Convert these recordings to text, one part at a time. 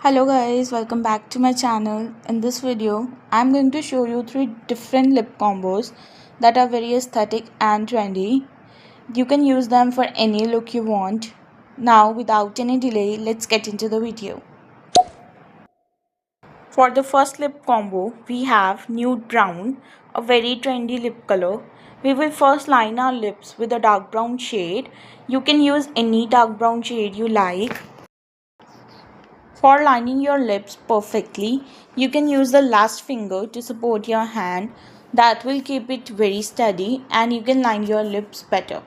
Hello guys, welcome back to my channel. In this video, I'm going to show you 3 different lip combos that are very aesthetic and trendy. You can use them for any look you want. Now, without any delay, let's get into the video. For the first lip combo, we have nude brown, a very trendy lip color. We will first line our lips with a dark brown shade. You can use any dark brown shade you like. For lining your lips perfectly, you can use the last finger to support your hand. That will keep it very steady and you can line your lips better.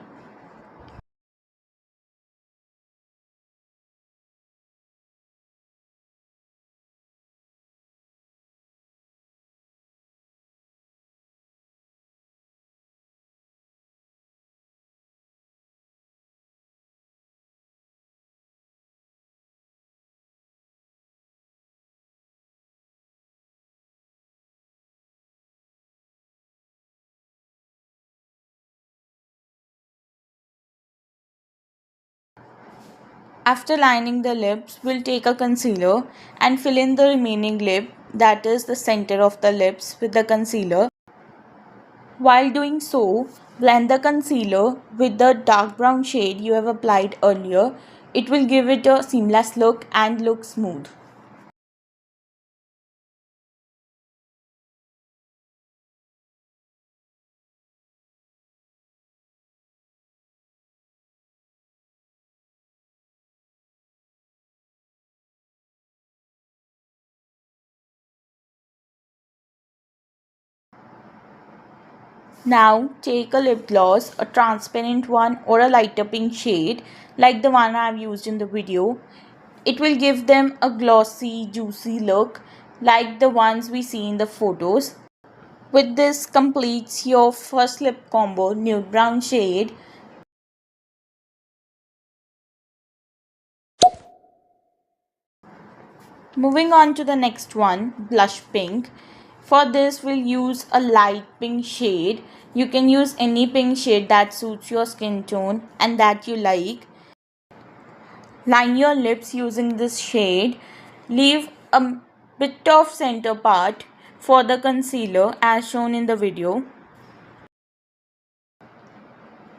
After lining the lips, we'll take a concealer and fill in the remaining lip, that is the center of the lips, with the concealer. While doing so, blend the concealer with the dark brown shade you have applied earlier. It will give it a seamless look and look smooth. Now take a lip gloss, a transparent one or a lighter pink shade like the one I have used in the video. It will give them a glossy, juicy look like the ones we see in the photos. With this completes your first lip combo, nude brown shade. Moving on to the next one, blush pink. For this we'll use a light pink shade. You can use any pink shade that suits your skin tone and that you like. Line your lips using this shade. Leave a bit of center part for the concealer as shown in the video.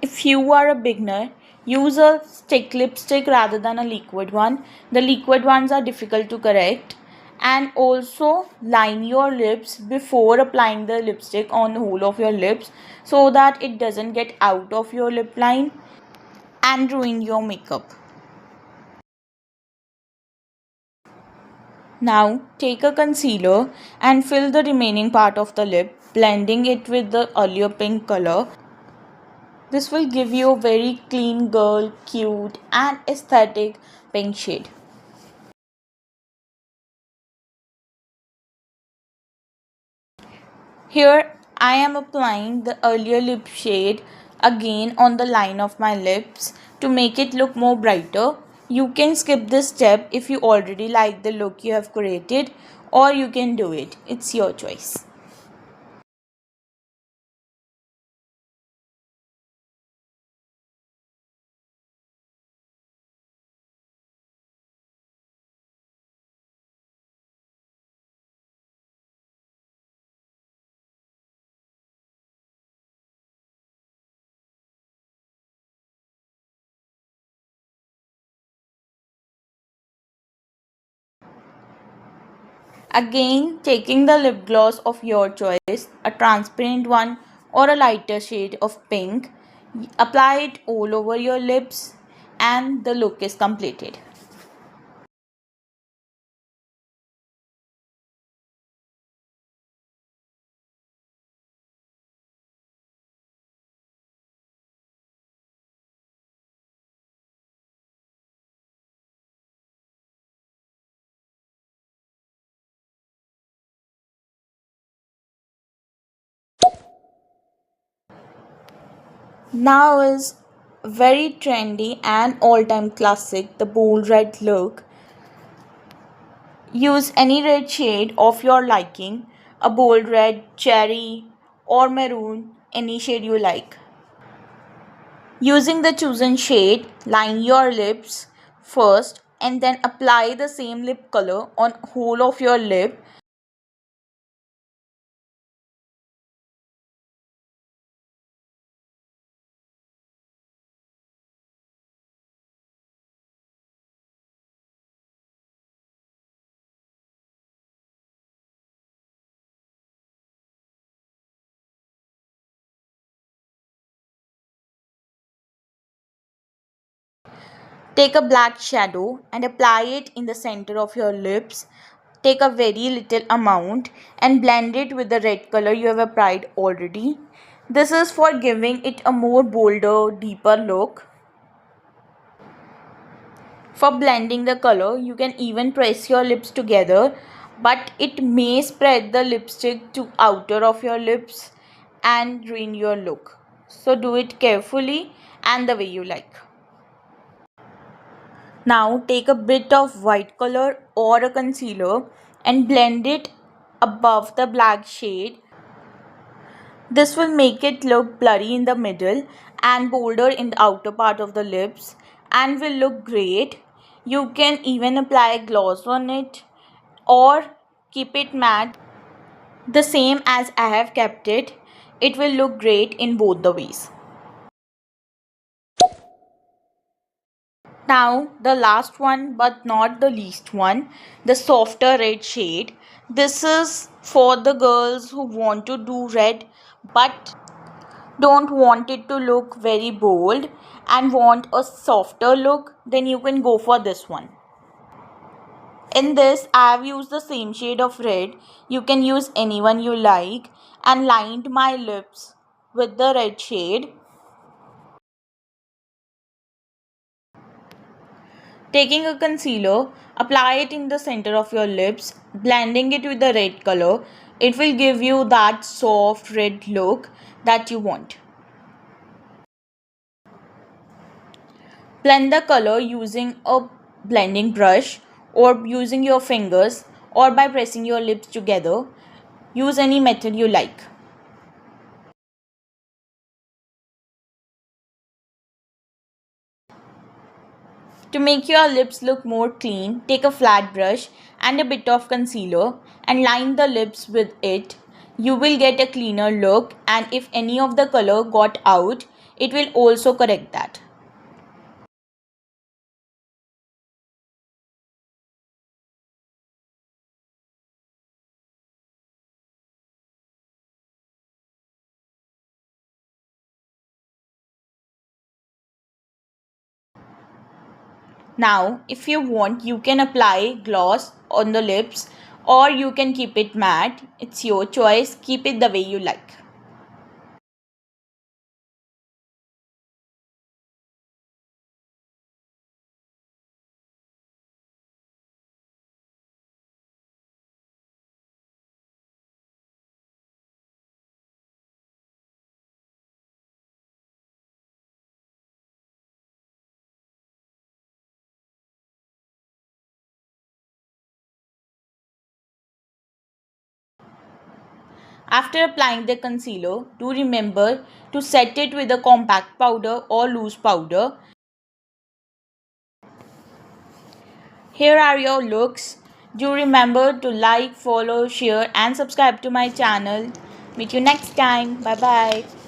If you are a beginner, use a stick lipstick rather than a liquid one. The liquid ones are difficult to correct. And also line your lips before applying the lipstick on the whole of your lips so that it doesn't get out of your lip line and ruin your makeup. Now take a concealer and fill the remaining part of the lip, blending it with the earlier pink color. This will give you a very clean girl, cute and aesthetic pink shade. Here I am applying the earlier lip shade again on the line of my lips to make it look more brighter. You can skip this step if you already like the look you have created, or you can do it. It's your choice. Again, taking the lip gloss of your choice, a transparent one or a lighter shade of pink, apply it all over your lips and the look is completed. Now is very trendy and all-time classic, the bold red look. Use any red shade of your liking, a bold red, cherry or maroon, any shade you like. Using the chosen shade, line your lips first and then apply the same lip color on whole of your lip. Take a black shadow and apply it in the center of your lips. Take a very little amount and blend it with the red color you have applied already. This is for giving it a more bolder, deeper look. For blending the color, you can even press your lips together, but it may spread the lipstick to outer of your lips and ruin your look. So do it carefully and the way you like. Now take a bit of white color or a concealer and blend it above the black shade. This will make it look blurry in the middle and bolder in the outer part of the lips and will look great. You can even apply gloss on it or keep it matte the same as I have kept it. It will look great in both the ways. Now the last one but not the least one, the softer red shade. This is for the girls who want to do red but don't want it to look very bold and want a softer look, then you can go for this one. In this I have used the same shade of red. You can use any one you like and lined my lips with the red shade. Taking a concealer, apply it in the center of your lips, blending it with the red color. It will give you that soft red look that you want. Blend the color using a blending brush or using your fingers or by pressing your lips together. Use any method you like. To make your lips look more clean, take a flat brush and a bit of concealer and line the lips with it. You will get a cleaner look, and if any of the color got out, it will also correct that. Now, if you want, you can apply gloss on the lips or you can keep it matte. It's your choice. Keep it the way you like. After applying the concealer, do remember to set it with a compact powder or loose powder. Here are your looks. Do remember to like, follow, share and subscribe to my channel. Meet you next time. Bye bye.